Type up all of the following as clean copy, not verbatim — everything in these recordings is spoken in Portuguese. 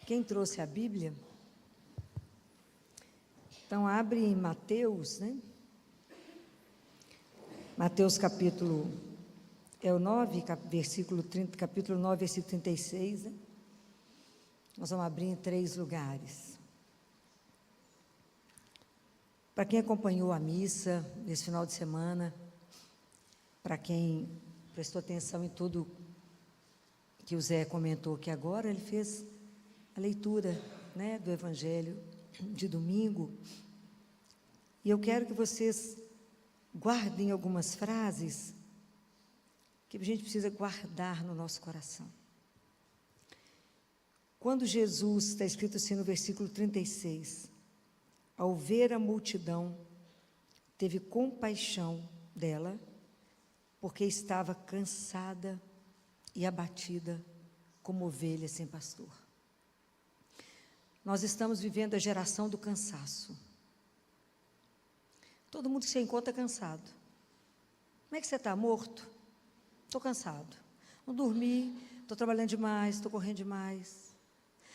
Quem trouxe a Bíblia? Então, abre em Mateus, né? Mateus capítulo, é o 9, versículo 30, capítulo 9, versículo 36, né? Nós vamos abrir em 3 lugares. Para quem acompanhou a missa nesse final de semana, para quem prestou atenção em tudo que o Zé comentou aqui agora, ele fez a leitura, né, do Evangelho de domingo, e eu quero que vocês guardem algumas frases que a gente precisa guardar no nosso coração. Quando Jesus, está escrito assim no versículo 36, ao ver a multidão, teve compaixão dela, porque estava cansada e abatida como ovelha sem pastor. Nós estamos vivendo a geração do cansaço. Todo mundo que se encontra cansado. Como é que você está? Morto? Estou cansado. Não dormi, estou trabalhando demais, estou correndo demais.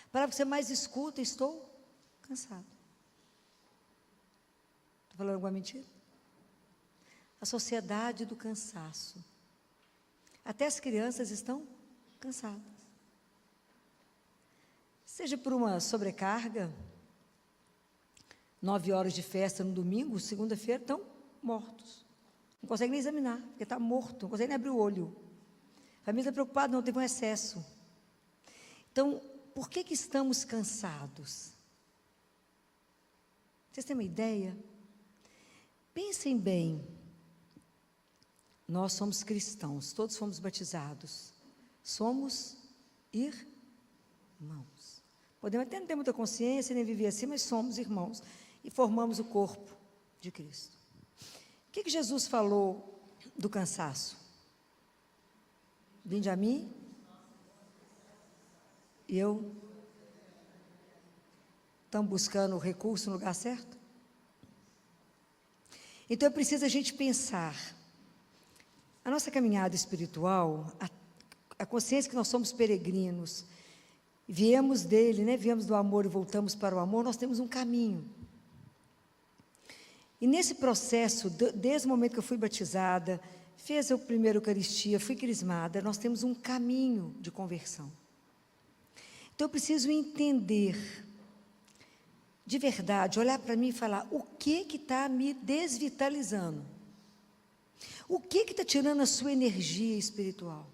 A palavra que você mais escuta, estou cansado. Estou falando alguma mentira? A sociedade do cansaço. Até as crianças estão cansadas. Seja por uma sobrecarga, 9 horas de festa no domingo, segunda-feira, estão mortos. Não consegue nem examinar, porque está morto, não consegue nem abrir o olho. A família está preocupada, não teve um excesso. Então, por que estamos cansados? Vocês têm uma ideia? Pensem bem. Nós somos cristãos, todos fomos batizados. Somos irmãos. Podemos até não ter muita consciência, nem viver assim, mas somos irmãos e formamos o corpo de Cristo. O que Jesus falou do cansaço? Vinde a mim, e eu. Estamos buscando o recurso no lugar certo? Então é preciso a gente pensar. A nossa caminhada espiritual, a consciência que nós somos peregrinos, viemos dele, né? Viemos do amor e voltamos para o amor, nós temos um caminho. E nesse processo, desde o momento que eu fui batizada, fiz a primeira Eucaristia, fui crismada, nós temos um caminho de conversão. Então eu preciso entender, de verdade, olhar para mim e falar, o que está me desvitalizando? O que está tirando a sua energia espiritual?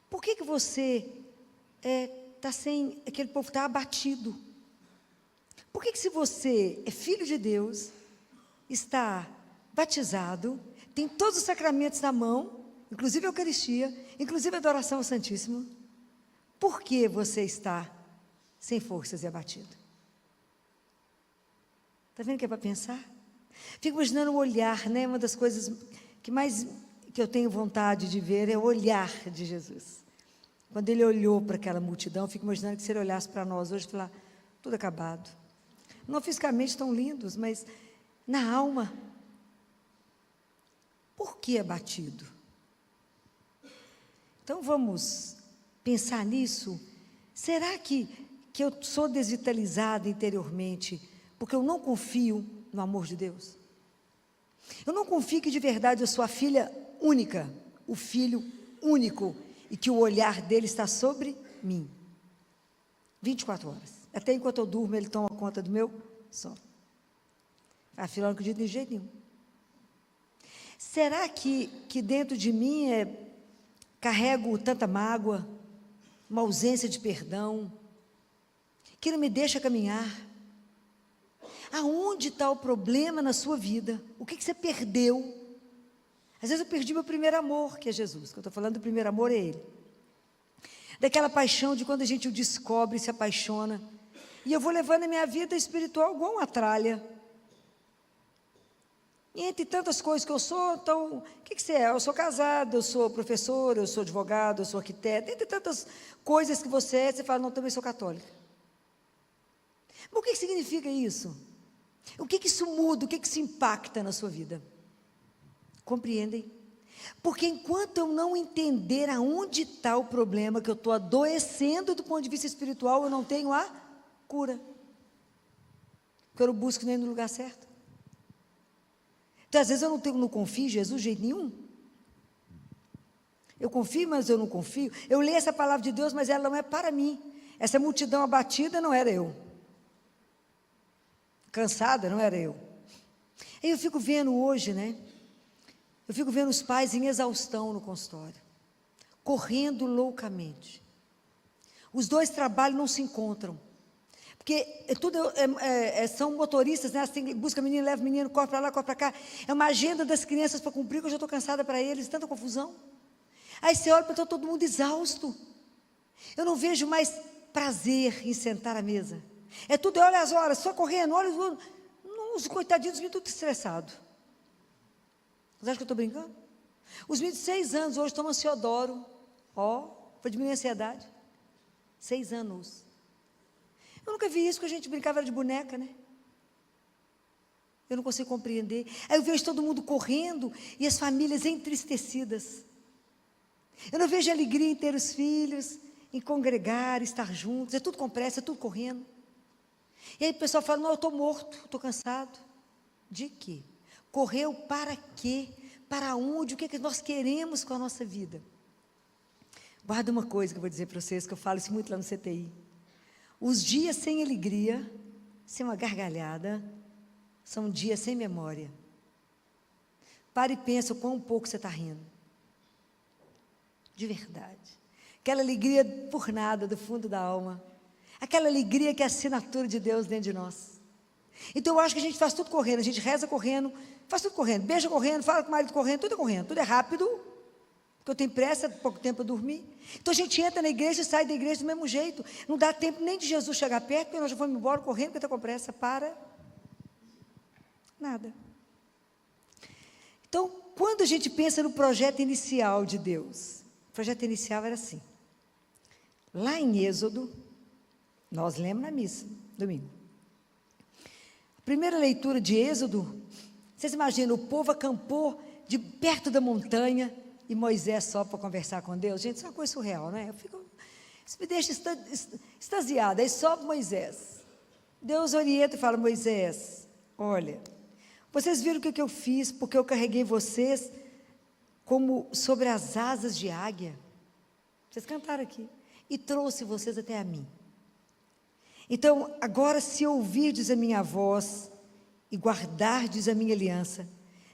Por que você está sem, aquele povo está abatido? Por que se você é filho de Deus, está batizado, tem todos os sacramentos na mão, inclusive a Eucaristia, inclusive a adoração ao Santíssimo, por que você está sem forças e abatido? Está vendo que é para pensar? Fico imaginando o olhar, né? Uma das coisas que eu tenho vontade de ver é o olhar de Jesus. Quando ele olhou para aquela multidão, fico imaginando que se ele olhasse para nós hoje, falar, tudo acabado. Não fisicamente estão lindos, mas na alma. Por que abatido? Então vamos pensar nisso. Será que eu sou desvitalizada interiormente porque eu não confio no amor de Deus? Eu não confio que de verdade eu sou a filha única, o filho único, e que o olhar dele está sobre mim. 24 horas. Até enquanto eu durmo, ele toma conta do meu sono. Afinal, não acredito de jeito nenhum. Será que dentro de mim carrego tanta mágoa, uma ausência de perdão, que não me deixa caminhar? Aonde está o problema na sua vida? O que você perdeu? Às vezes eu perdi meu primeiro amor, que é Jesus. Que eu estou falando do primeiro amor é Ele. Daquela paixão de quando a gente o descobre, se apaixona. E eu vou levando a minha vida espiritual igual uma tralha. E entre tantas coisas que eu sou, então, o que você é? Eu sou casada, eu sou professora, eu sou advogada, eu sou arquiteta. Entre tantas coisas que você é, você fala, não, também sou católica. Mas o que significa isso? O que isso muda? O que isso impacta na sua vida? Compreendem? Porque enquanto eu não entender aonde está o problema, que eu estou adoecendo do ponto de vista espiritual, eu não tenho a cura. Porque eu não busco nem no lugar certo. Então, às vezes eu não confio em Jesus de jeito nenhum. Eu confio, mas eu não confio. Eu leio essa palavra de Deus, mas ela não é para mim. Essa multidão abatida não era eu. Cansada não era eu. Aí eu fico vendo hoje, né? Eu fico vendo os pais em exaustão no consultório, correndo loucamente. Os dois trabalhos não se encontram. Porque são motoristas, né? Assim, busca menino, leva menino, corre para lá, corre para cá. É uma agenda das crianças para cumprir, que eu já estou cansada para eles, tanta confusão. Aí você olha para todo mundo exausto. Eu não vejo mais prazer em sentar à mesa. É tudo, olha as horas, só correndo, olha os coitadinhos, me tudo estressado. Vocês acham que eu estou brincando? Os meninos de 6 anos hoje tomam Ciodoro, para diminuir a ansiedade. 6 anos. Eu nunca vi isso, porque a gente brincava de boneca, né? Eu não consigo compreender. Aí eu vejo todo mundo correndo e as famílias entristecidas. Eu não vejo alegria em ter os filhos, em congregar, estar juntos. É tudo com pressa, é tudo correndo. E aí o pessoal fala, não, eu estou morto, estou cansado. De quê? Correu para quê? Para onde? O que é que nós queremos com a nossa vida? Guarda uma coisa que eu vou dizer para vocês, que eu falo isso muito lá no CTI. Os dias sem alegria, sem uma gargalhada, são dias sem memória. Pare e pensa o quão pouco você está rindo. De verdade. Aquela alegria por nada, do fundo da alma. Aquela alegria que é a assinatura de Deus dentro de nós. Então eu acho que a gente faz tudo correndo, a gente reza correndo, faz tudo correndo, beija correndo, fala com o marido correndo, tudo é rápido, porque eu tenho pressa, pouco tempo para dormir. Então a gente entra na igreja e sai da igreja do mesmo jeito. Não dá tempo nem de Jesus chegar perto, porque nós já vamos embora correndo, porque está com pressa, para nada. Então, quando a gente pensa no projeto inicial de Deus, o projeto inicial era assim. Lá em Êxodo, nós lemos na missa, domingo. A primeira leitura de Êxodo, vocês imaginam, o povo acampou de perto da montanha e Moisés só para conversar com Deus. Gente, isso é uma coisa surreal, né? Isso me deixa extasiada. Aí sobe Moisés. Deus orienta e fala, Moisés, olha, vocês viram o que eu fiz, porque eu carreguei vocês como sobre as asas de águia. Vocês cantaram aqui. E trouxe vocês até a mim. Então, agora se ouvirdes a minha voz e guardardes a minha aliança,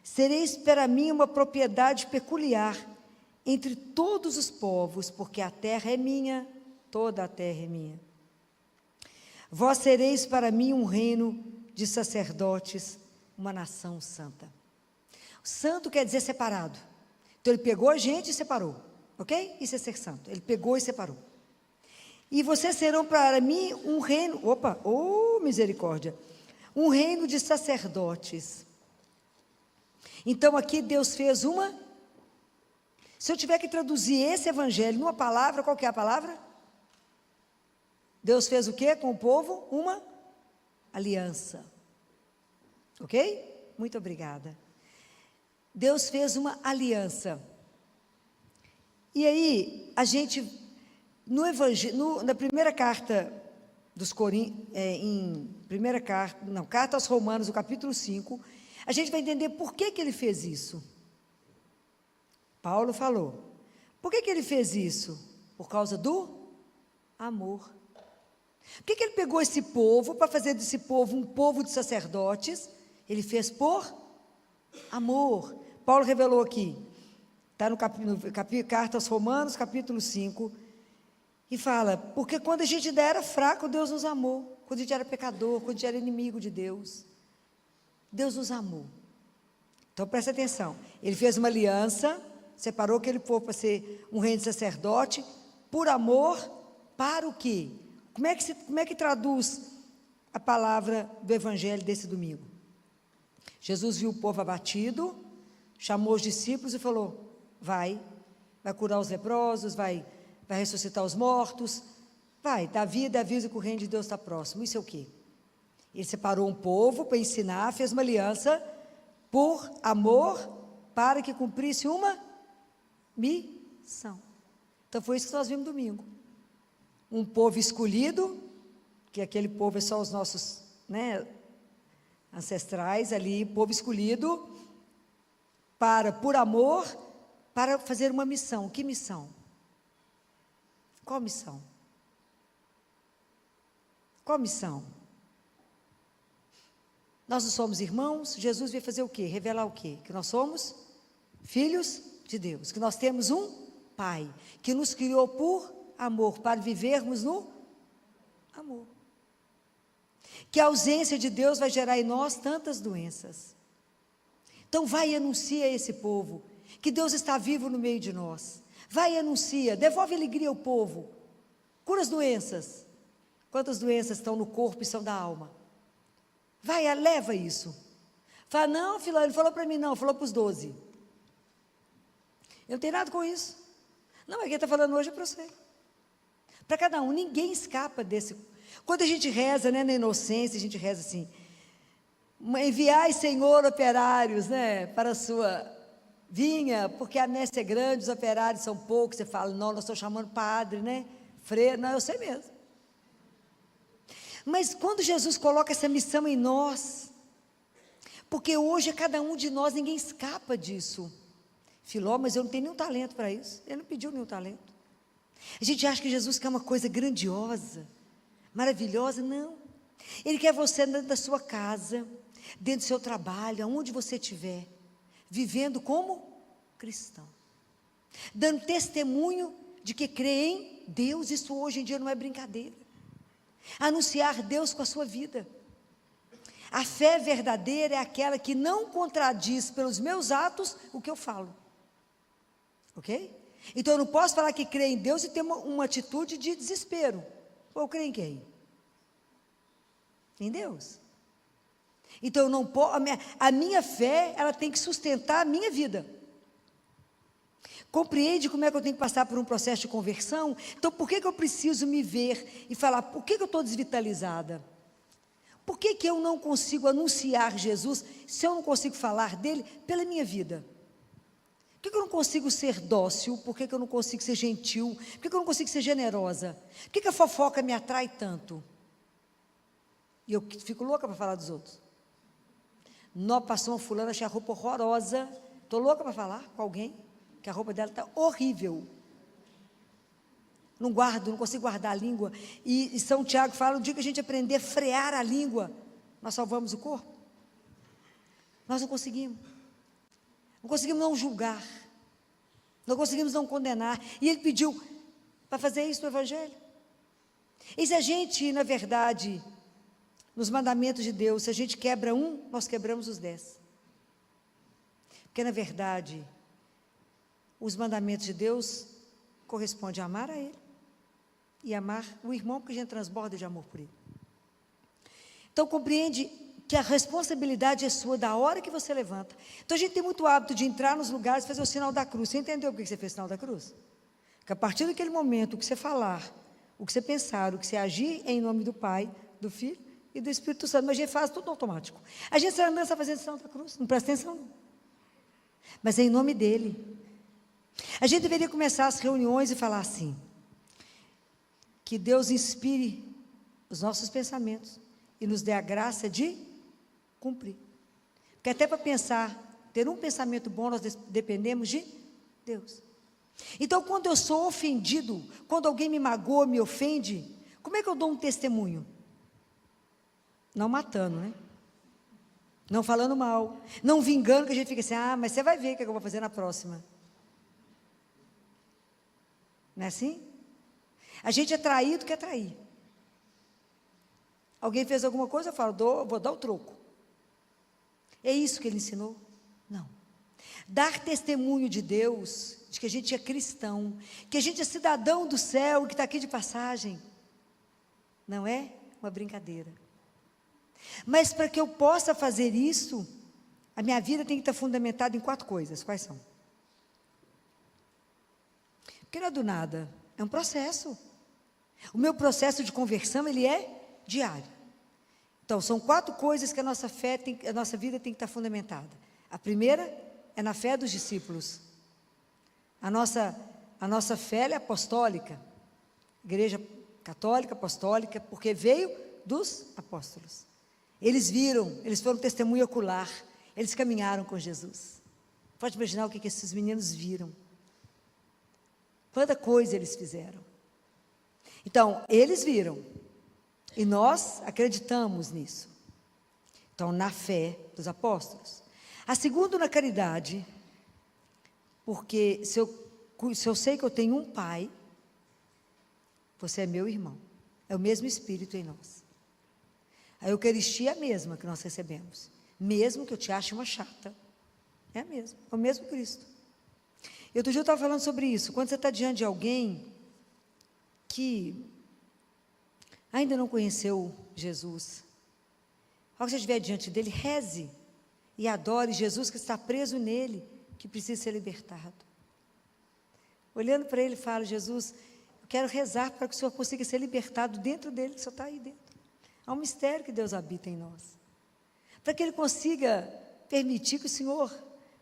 sereis para mim uma propriedade peculiar entre todos os povos, porque a terra é minha, toda a terra é minha. Vós sereis para mim um reino de sacerdotes, uma nação santa. Santo quer dizer separado. Então ele pegou a gente e separou, ok? Isso é ser santo. Ele pegou e separou. E vocês serão para mim um reino, misericórdia, um reino de sacerdotes. Então aqui Deus fez se eu tiver que traduzir esse evangelho numa palavra, qual que é a palavra? Deus fez o quê com o povo? Uma aliança. Ok? Muito obrigada. Deus fez uma aliança. E aí, a gente, no evangelho, na primeira carta dos Coríntios, carta aos Romanos, no capítulo 5, a gente vai entender por que ele fez isso. Paulo falou. Por que ele fez isso? Por causa do amor. Por que ele pegou esse povo, para fazer desse povo um povo de sacerdotes? Ele fez por amor. Paulo revelou aqui, está no carta aos Romanos, capítulo 5, e fala, porque quando a gente ainda era fraco, Deus nos amou. Quando a gente era pecador, quando a gente era inimigo de Deus, Deus nos amou. Então presta atenção, ele fez uma aliança, separou aquele povo para ser um reino de sacerdote, por amor, para o quê? Como é que traduz a palavra do evangelho desse domingo? Jesus viu o povo abatido, chamou os discípulos e falou, vai curar os leprosos, vai ressuscitar os mortos, vai dar vida, avisa que o reino de Deus está próximo. Isso é o quê? Ele separou um povo para ensinar, fez uma aliança por amor, para que cumprisse uma missão. Então foi isso que nós vimos domingo. Um povo escolhido, que aquele povo é só os nossos, né, ancestrais ali, povo escolhido, por amor, para fazer uma missão. Que missão? Qual missão? Qual missão? Nós não somos irmãos, Jesus veio fazer o quê? Revelar o quê? Que nós somos filhos de Deus, que nós temos um Pai, que nos criou por amor, para vivermos no amor. Que a ausência de Deus vai gerar em nós tantas doenças. Então vai e anuncia a esse povo, que Deus está vivo no meio de nós. Vai e anuncia, devolve alegria ao povo, cura as doenças. Quantas doenças estão no corpo e são da alma? Vai, leva isso. Fala, não, filho, ele falou para mim não, falou para os 12. Eu não tenho nada com isso. Não, mas quem está falando hoje é para você. Para cada um, ninguém escapa desse. Quando a gente reza, né, na inocência, a gente reza assim, enviai, Senhor, operários, né, para a sua vinha, porque a messe é grande, os operários são poucos. Você fala, não, nós estamos chamando padre, né, freio, não, eu sei mesmo. Mas quando Jesus coloca essa missão em nós, porque hoje é cada um de nós, ninguém escapa disso. Filó, mas eu não tenho nenhum talento para isso. Ele não pediu nenhum talento. A gente acha que Jesus quer uma coisa grandiosa, maravilhosa. Não. Ele quer você dentro da sua casa, dentro do seu trabalho, aonde você estiver, vivendo como cristão, dando testemunho de que crê em Deus. Isso hoje em dia não é brincadeira. Anunciar Deus com a sua vida. A fé verdadeira é aquela que não contradiz pelos meus atos o que eu falo. Ok? Então eu não posso falar que creio em Deus e ter uma atitude de desespero. Ou eu creio em quem? Em Deus. Então eu não posso, a minha fé, ela tem que sustentar a minha vida. Compreende como é que eu tenho que passar por um processo de conversão? Então por que eu preciso me ver e falar, por que eu estou desvitalizada? Por que eu não consigo anunciar Jesus, se eu não consigo falar dele, pela minha vida? Por que eu não consigo ser dócil? Por que eu não consigo ser gentil? Por que eu não consigo ser generosa? Por que a fofoca me atrai tanto? E eu fico louca para falar dos outros. Nó, passou uma fulana, achei a roupa horrorosa. Estou louca para falar com alguém, que a roupa dela está horrível. Não consigo guardar a língua. E São Tiago fala, o dia que a gente aprender a frear a língua, nós salvamos o corpo. Nós não conseguimos. Não conseguimos não julgar. Não conseguimos não condenar. E ele pediu para fazer isso no Evangelho. E se a gente, na verdade, nos mandamentos de Deus, se a gente quebra um, nós quebramos os 10. Porque, na verdade, os mandamentos de Deus correspondem a amar a Ele e amar o irmão, porque a gente transborda de amor por ele. Então, compreende que a responsabilidade é sua da hora que você levanta. Então, a gente tem muito hábito de entrar nos lugares e fazer o sinal da cruz. Você entendeu por que você fez o sinal da cruz? Que a partir daquele momento, o que você falar, o que você pensar, o que você agir, é em nome do Pai, do Filho e do Espírito Santo. Mas a gente faz tudo automático. A gente não está fazendo o sinal da cruz, não presta atenção não. Mas é em nome dele. A gente deveria começar as reuniões e falar assim, que Deus inspire os nossos pensamentos e nos dê a graça de cumprir. Porque até para pensar, ter um pensamento bom, nós dependemos de Deus. Então, quando eu sou ofendido, quando alguém me magoa, me ofende, como é que eu dou um testemunho? Não matando, né? Não falando mal, não vingando, que a gente fica assim, mas você vai ver o que eu vou fazer na próxima. Não é assim? A gente é traído, quer trair. Alguém fez alguma coisa, eu falo, vou dar o troco. É isso que ele ensinou? Não. Dar testemunho de Deus, de que a gente é cristão, que a gente é cidadão do céu, que está aqui de passagem, não é uma brincadeira. Mas para que eu possa fazer isso, a minha vida tem que estar fundamentada em 4 coisas. Quais são? Porque não é do nada, é um processo. O meu processo de conversão, ele é diário. Então, são 4 coisas que a nossa a nossa vida tem que estar fundamentada. A primeira é na fé dos discípulos. A nossa fé ela é apostólica, igreja católica, apostólica, porque veio dos apóstolos. Eles viram, eles foram testemunho ocular, eles caminharam com Jesus. Pode imaginar o que esses meninos viram. Quanta coisa eles fizeram. Então, eles viram, e nós acreditamos nisso. Então, na fé dos apóstolos. A segunda, na caridade, porque se eu sei que eu tenho um pai, você é meu irmão, é o mesmo Espírito em nós. A Eucaristia é a mesma que nós recebemos, mesmo que eu te ache uma chata, é a mesma, é o mesmo Cristo. E outro dia eu estava falando sobre isso, quando você está diante de alguém que ainda não conheceu Jesus, ao que você estiver diante dele, reze e adore Jesus que está preso nele, que precisa ser libertado. Olhando para ele, fala: Jesus, eu quero rezar para que o Senhor consiga ser libertado dentro dele, que o Senhor está aí dentro. Há um mistério que Deus habita em nós. Para que ele consiga permitir que o Senhor,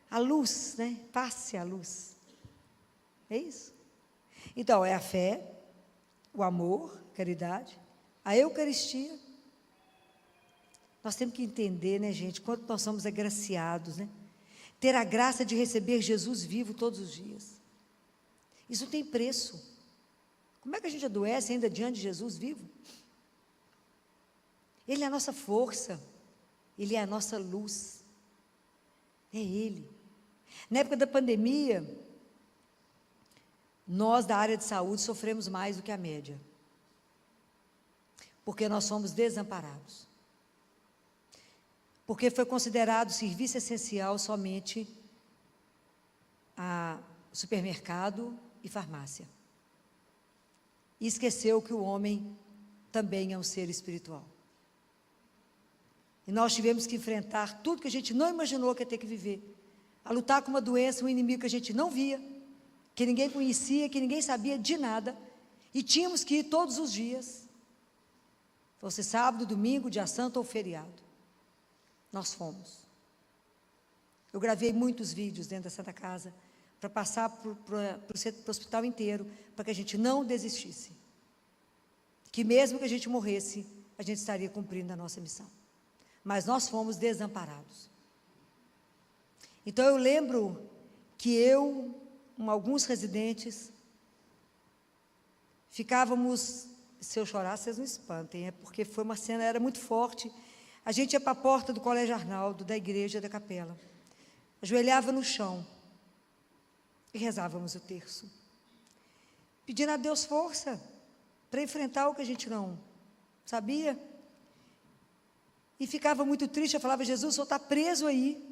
a luz, né, passe a luz. É isso. Então, é a fé, o amor, a caridade, a Eucaristia. Nós temos que entender, né, gente, quanto nós somos agraciados, né? Ter a graça de receber Jesus vivo todos os dias. Isso tem preço. Como é que a gente adoece ainda diante de Jesus vivo? Ele é a nossa força, Ele é a nossa luz, é Ele. Na época da pandemia, nós da área de saúde sofremos mais do que a média, porque nós somos desamparados, porque foi considerado serviço essencial somente a supermercado e farmácia, e esqueceu que o homem também é um ser espiritual. E nós tivemos que enfrentar tudo que a gente não imaginou que ia ter que viver. A lutar com uma doença, um inimigo que a gente não via, que ninguém conhecia, que ninguém sabia de nada. E tínhamos que ir todos os dias. Fosse sábado, domingo, dia santo ou feriado. Nós fomos. Eu gravei muitos vídeos dentro da Santa Casa, para passar para o hospital inteiro, para que a gente não desistisse. Que mesmo que a gente morresse, a gente estaria cumprindo a nossa missão. Mas nós fomos desamparados. Então eu lembro que eu, com alguns residentes, ficávamos, se eu chorar, vocês não espantem, porque foi uma cena, era muito forte. A gente ia para a porta do Colégio Arnaldo, da igreja, da capela, ajoelhava no chão e rezávamos o terço, pedindo a Deus força para enfrentar o que a gente não sabia. E ficava muito triste, eu falava: Jesus, o Senhor está preso aí,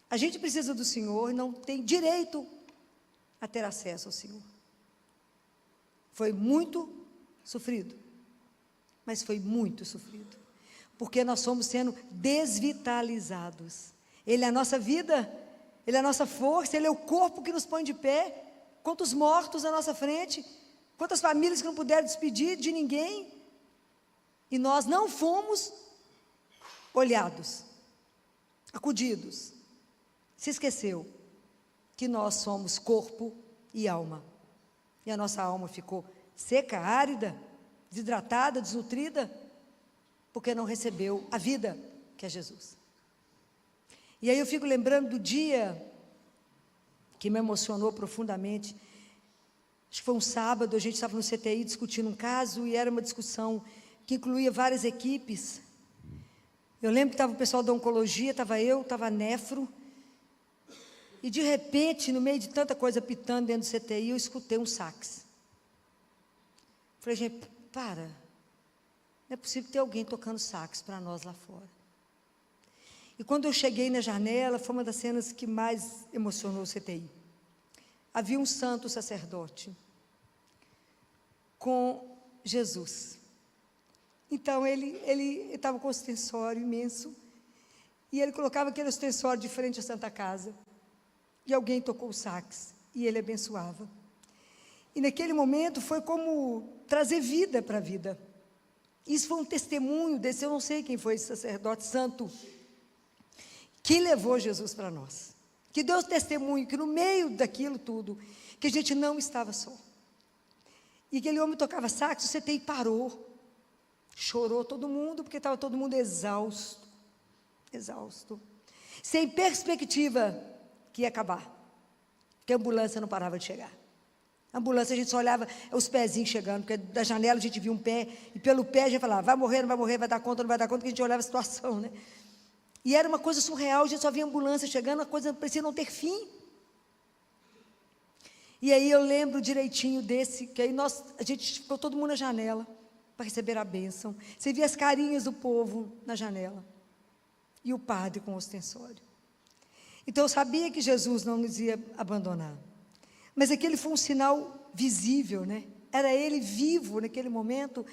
a gente precisa do Senhor e não tem direito a ter acesso ao Senhor. Foi muito sofrido, mas foi muito sofrido, porque nós fomos sendo desvitalizados. Ele é a nossa vida, Ele é a nossa força, Ele é o corpo que nos põe de pé. Quantos mortos na nossa frente, quantas famílias que não puderam despedir de ninguém, e nós não fomos olhados, acudidos. Se esqueceu que nós somos corpo e alma, e a nossa alma ficou seca, árida, desidratada, desnutrida, porque não recebeu a vida que é Jesus. E aí eu fico lembrando do dia que me emocionou profundamente. Acho que foi um sábado, a gente estava no CTI discutindo um caso, e era uma discussão que incluía várias equipes. Eu lembro que estava o pessoal da oncologia, estava eu, estava a nefro, e de repente, no meio de tanta coisa pitando dentro do CTI, eu escutei um sax. Falei: gente, para, não é possível ter alguém tocando sax para nós lá fora. E quando eu cheguei na janela, foi uma das cenas que mais emocionou o CTI. Havia um santo sacerdote com Jesus. Então, ele estava com um ostensório imenso, e ele colocava aquele ostensório de frente à Santa Casa, e alguém tocou o sax, e ele abençoava. E naquele momento foi como trazer vida para a vida. Isso foi um testemunho desse, eu não sei quem foi esse sacerdote santo, que levou Jesus para nós, Que Deus testemunhe que no meio daquilo tudo, que a gente não estava só. E aquele homem tocava sax, o CTI parou. Chorou todo mundo, porque estava todo mundo exausto. Exausto. Sem perspectiva que ia acabar. Porque a ambulância não parava de chegar. A ambulância, a gente só olhava os pezinhos chegando, porque da janela a gente via um pé, e pelo pé a gente falava, vai morrer, não vai morrer, vai dar conta, não vai dar conta, porque a gente olhava a situação, né? E era uma coisa surreal, a gente só via a ambulância chegando, a coisa parecia não ter fim. E aí eu lembro direitinho desse, que aí a gente ficou todo mundo na janela, para receber a bênção. Você via as carinhas do povo na janela, e o padre com o ostensório. Então eu sabia que Jesus não nos ia abandonar. Mas aquele foi um sinal visível, né? Era Ele vivo naquele momento,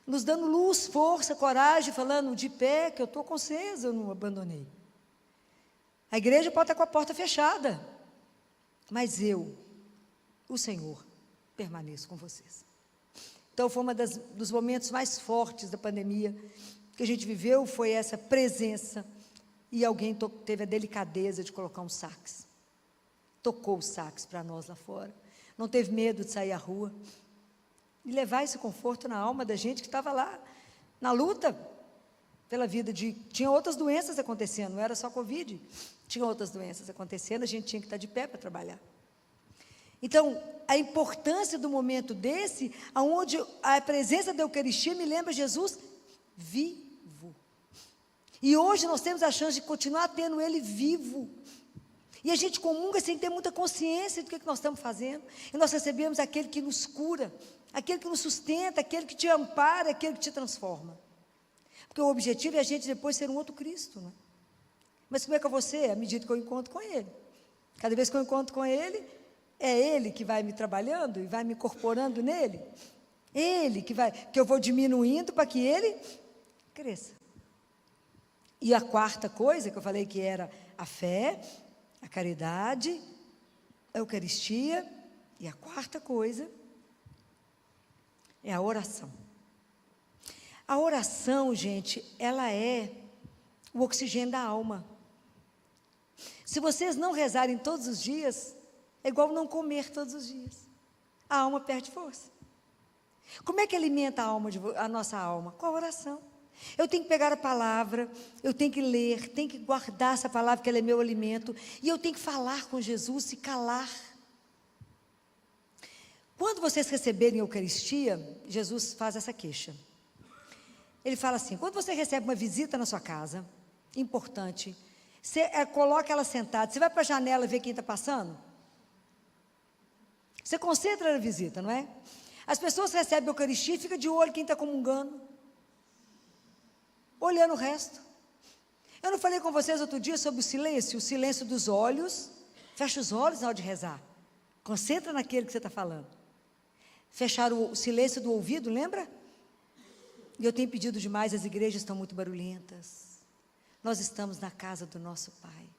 nos dando luz, força, coragem, falando de pé, que eu estou com vocês, eu não abandonei. A igreja pode estar com a porta fechada, mas eu, o Senhor, permaneço com vocês. Então foi um dos momentos mais fortes da pandemia que a gente viveu, foi essa presença, e alguém teve a delicadeza de colocar um sax. Tocou o sax para nós lá fora, não teve medo de sair à rua, e levar esse conforto na alma da gente que estava lá, na luta, pela vida tinha outras doenças acontecendo, não era só Covid, tinha outras doenças acontecendo, a gente tinha que estar de pé para trabalhar. Então, a importância do momento desse, onde a presença da Eucaristia me lembra Jesus vivo, e hoje nós temos a chance de continuar tendo Ele vivo, e a gente comunga sem ter muita consciência do que nós estamos fazendo. E nós recebemos aquele que nos cura, aquele que nos sustenta, aquele que te ampara, aquele que te transforma. Porque o objetivo é a gente depois ser um outro Cristo, né? Mas como é que eu vou ser? À medida que eu encontro com Ele. Cada vez que eu encontro com Ele, é Ele que vai me trabalhando e vai me incorporando nele. Ele que eu vou diminuindo para que Ele cresça. E a quarta coisa que eu falei que era a fé, a caridade, a Eucaristia, e a quarta coisa é a oração. A oração, gente, ela é o oxigênio da alma. Se vocês não rezarem todos os dias, é igual não comer todos os dias. A alma perde força. Como é que alimenta a nossa alma? Com a oração. Eu tenho que pegar a palavra, eu tenho que ler, tenho que guardar essa palavra, que ela é meu alimento, e eu tenho que falar com Jesus e calar. Quando vocês receberem a Eucaristia, Jesus faz essa queixa. Ele fala assim, quando você recebe uma visita na sua casa, importante, você coloca ela sentada, você vai para a janela ver quem está passando? Você concentra na visita, não é? As pessoas recebem a Eucaristia e ficam de olho quem está comungando, olhando o resto. Eu não falei com vocês outro dia sobre o silêncio dos olhos. Fecha os olhos na hora de rezar, concentra naquele que você está falando. Fechar o silêncio do ouvido, lembra? E eu tenho pedido demais, as igrejas estão muito barulhentas. Nós estamos na casa do nosso Pai.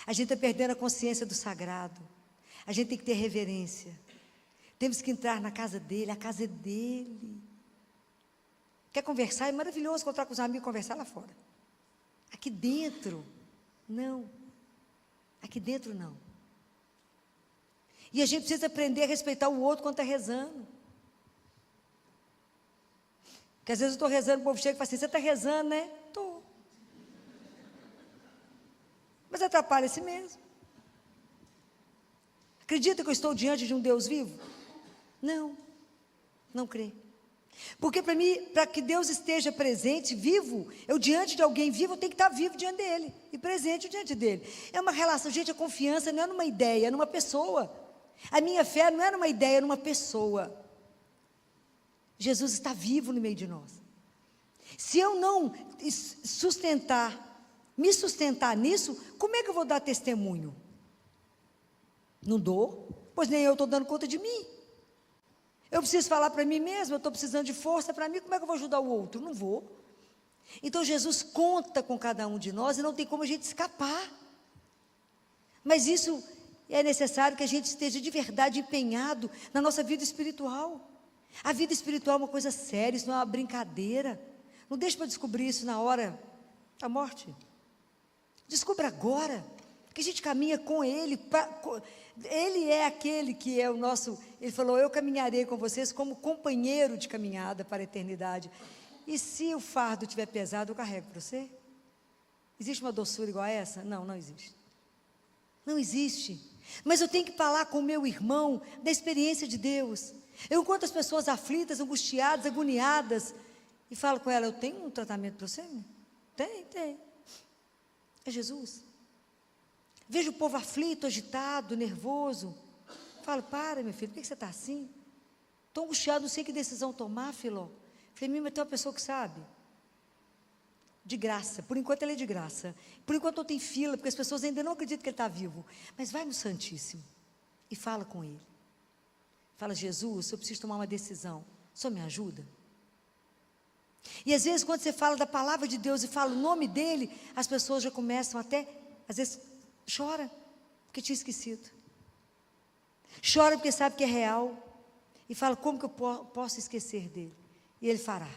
A gente está perdendo a consciência do sagrado. A gente tem que ter reverência. Temos que entrar na casa dele, a casa é dele. Quer conversar? É maravilhoso encontrar com os amigos e conversar lá fora. Aqui dentro, não. Aqui dentro, não. E a gente precisa aprender a respeitar o outro quando está rezando. Porque às vezes eu estou rezando, o povo chega e fala assim, você está rezando, né? Estou. Mas atrapalha a si mesmo. Acredita que eu estou diante de um Deus vivo? Não. Não crê. Porque para mim, para que Deus esteja presente, vivo, eu diante de alguém vivo, eu tenho que estar vivo diante dele, e presente diante dele. É uma relação, gente, a confiança não é numa ideia, é numa pessoa. A minha fé não é numa ideia, é numa pessoa. Jesus está vivo no meio de nós. Se eu não me sustentar nisso, como é que eu vou dar testemunho? Não dou, pois nem eu estou dando conta de mim. Eu preciso falar para mim mesmo, eu estou precisando de força para mim, como é que eu vou ajudar o outro? Não vou. Então Jesus conta com cada um de nós e não tem como a gente escapar. Mas isso é necessário que a gente esteja de verdade empenhado na nossa vida espiritual. A vida espiritual é uma coisa séria, isso não é uma brincadeira. Não deixe para descobrir isso na hora da morte. Descubra agora, que a gente caminha com Ele, Ele é aquele que é o nosso, Ele falou, eu caminharei com vocês como companheiro de caminhada para a eternidade. E se o fardo estiver pesado, eu carrego para você? Existe uma doçura igual a essa? Não, não existe. Não existe. Mas eu tenho que falar com o meu irmão da experiência de Deus. Eu encontro as pessoas aflitas, angustiadas, agoniadas, e falo com ela, eu tenho um tratamento para você? Tem. É Jesus. Vejo o povo aflito, agitado, nervoso. Falo, para, meu filho, por que você está assim? Estou angustiado, não sei que decisão tomar, Filó. Falei, mas tem uma pessoa que sabe. De graça, por enquanto ele é de graça. Por enquanto não tem fila, porque as pessoas ainda não acreditam que ele está vivo. Mas vai no Santíssimo e fala com ele. Fala, Jesus, eu preciso tomar uma decisão. O Senhor me ajuda? E às vezes quando você fala da palavra de Deus e fala o nome dele, as pessoas já começam até, às vezes chora, porque tinha esquecido. Chora porque sabe que é real. E fala, como que eu posso esquecer dele? E ele fará.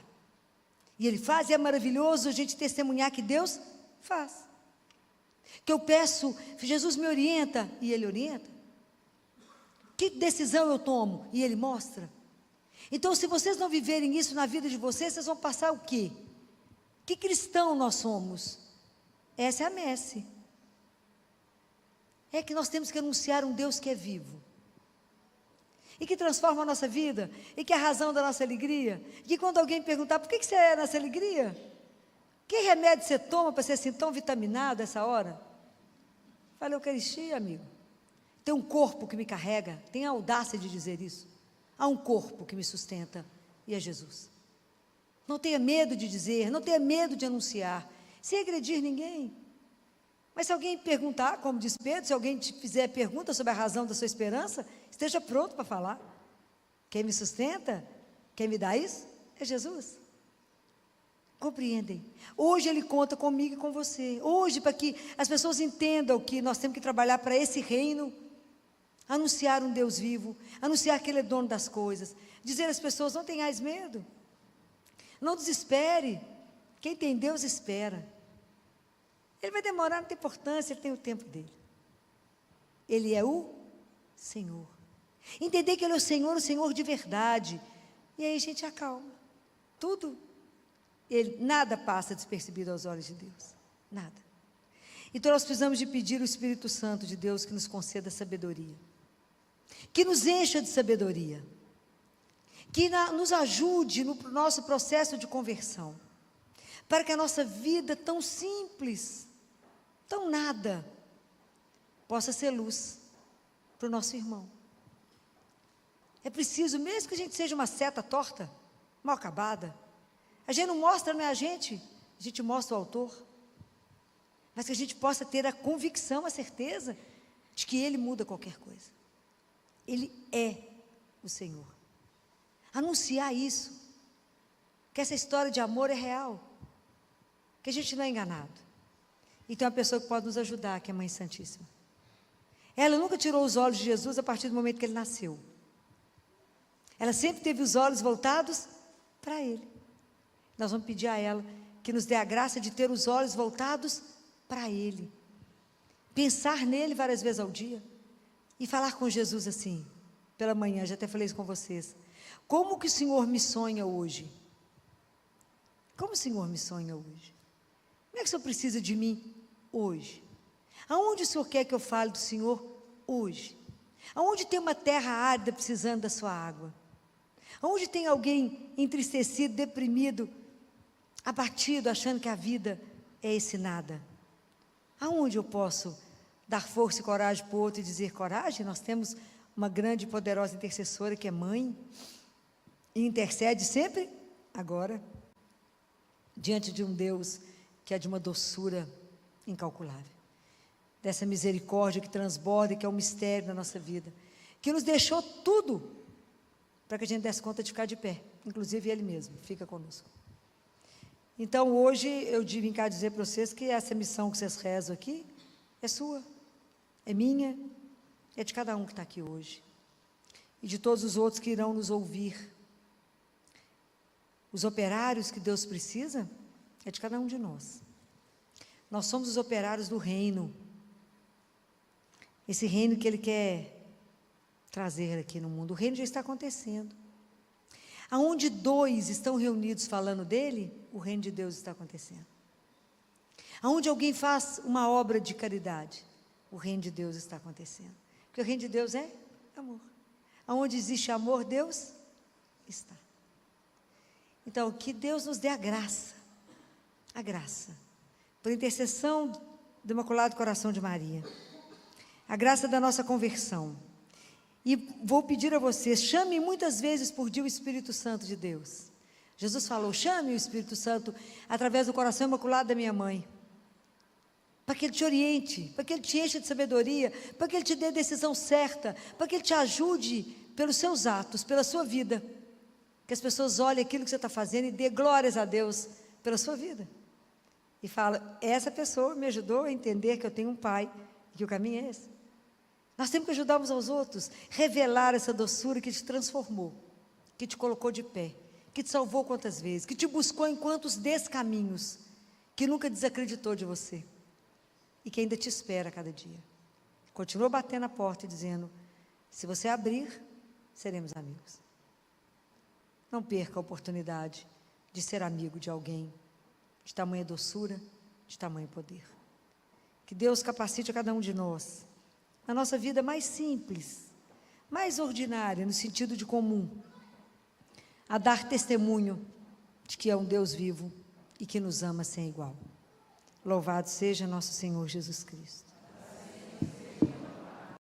E ele faz, e é maravilhoso a gente testemunhar que Deus faz. Que eu peço, Jesus me orienta, e Ele orienta. Que decisão eu tomo? E Ele mostra. Então, se vocês não viverem isso na vida de vocês, vocês vão passar o quê? Que cristão nós somos? Essa é a messe. É que nós temos que anunciar um Deus que é vivo. E que transforma a nossa vida, e que é a razão da nossa alegria. E que quando alguém perguntar, por que você é nessa alegria? Que remédio você toma para ser assim tão vitaminado essa hora? Fala, Eucaristia, amigo. Tem um corpo que me carrega, tem a audácia de dizer isso. Há um corpo que me sustenta, e é Jesus. Não tenha medo de dizer, não tenha medo de anunciar, sem agredir ninguém. Mas se alguém perguntar, como diz Pedro, se alguém te fizer pergunta sobre a razão da sua esperança, esteja pronto para falar. Quem me sustenta, quem me dá isso, é Jesus. Compreendem? Hoje Ele conta comigo e com você. Hoje, para que as pessoas entendam que nós temos que trabalhar para esse reino, anunciar um Deus vivo, anunciar que Ele é dono das coisas, dizer às pessoas, não tenhais medo, não desespere, quem tem Deus espera. Ele vai demorar, não tem importância, Ele tem o tempo dele. Ele é o Senhor. Entender que Ele é o Senhor de verdade. E aí a gente acalma. Tudo. Nada passa despercebido aos olhos de Deus. Nada. Então nós precisamos de pedir o Espírito Santo de Deus que nos conceda sabedoria. Que nos encha de sabedoria. Que nos ajude no nosso processo de conversão. Para que a nossa vida tão simples, tão nada, possa ser luz para o nosso irmão. É preciso, mesmo que a gente seja uma seta torta, mal acabada, a gente não mostra, não é a gente mostra o autor, mas que a gente possa ter a convicção, a certeza, de que Ele muda qualquer coisa. Ele é o Senhor. Anunciar isso, que essa história de amor é real, que a gente não é enganado. E tem uma pessoa que pode nos ajudar, que é a Mãe Santíssima. Ela nunca tirou os olhos de Jesus a partir do momento que Ele nasceu. Ela sempre teve os olhos voltados para Ele. Nós vamos pedir a ela que nos dê a graça de ter os olhos voltados para Ele. Pensar nele várias vezes ao dia. E falar com Jesus assim, pela manhã, já até falei isso com vocês. Como que o Senhor me sonha hoje? Como o Senhor me sonha hoje? Como é que o Senhor precisa de mim hoje? Aonde o Senhor quer que eu fale do Senhor hoje? Aonde tem uma terra árida precisando da sua água? Aonde tem alguém entristecido, deprimido, abatido, achando que a vida é esse nada? Aonde eu posso dar força e coragem para o outro e dizer, coragem, nós temos uma grande e poderosa intercessora que é mãe, e intercede sempre, agora, diante de um Deus que é de uma doçura incalculável, dessa misericórdia que transborda e que é um mistério na nossa vida, que nos deixou tudo, para que a gente desse conta de ficar de pé, inclusive Ele mesmo, fica conosco. Então hoje eu vim cá dizer para vocês que essa missão que vocês rezam aqui, é sua, é minha, é de cada um que está aqui hoje, e de todos os outros que irão nos ouvir. Os operários que Deus precisa, é de cada um de nós. Nós somos os operários do reino. esse reino que Ele quer trazer aqui no mundo. O reino já está acontecendo. Aonde dois estão reunidos falando dele, o reino de Deus está acontecendo. Aonde alguém faz uma obra de caridade, o reino de Deus está acontecendo. Porque o reino de Deus é amor. Aonde existe amor, Deus está. Então, que Deus nos dê a graça, por intercessão do Imaculado Coração de Maria, a graça da nossa conversão. E vou pedir a vocês, chame muitas vezes por dia o Espírito Santo de Deus. Jesus falou, chame o Espírito Santo através do coração imaculado da minha mãe, para que Ele te oriente, para que Ele te encha de sabedoria, para que Ele te dê a decisão certa, para que Ele te ajude pelos seus atos, pela sua vida, que as pessoas olhem aquilo que você está fazendo e dê glórias a Deus pela sua vida, e fala, essa pessoa me ajudou a entender que eu tenho um Pai, e que o caminho é esse. Nós temos que ajudar uns aos outros, revelar essa doçura que te transformou, que te colocou de pé, que te salvou quantas vezes, que te buscou em quantos descaminhos, que nunca desacreditou de você, e que ainda te espera a cada dia. Continua batendo a porta e dizendo, se você abrir, seremos amigos. Não perca a oportunidade de ser amigo de alguém, de tamanha doçura, de tamanho poder. Que Deus capacite a cada um de nós, na nossa vida mais simples, mais ordinária, no sentido de comum, a dar testemunho de que é um Deus vivo e que nos ama sem igual. Louvado seja nosso Senhor Jesus Cristo.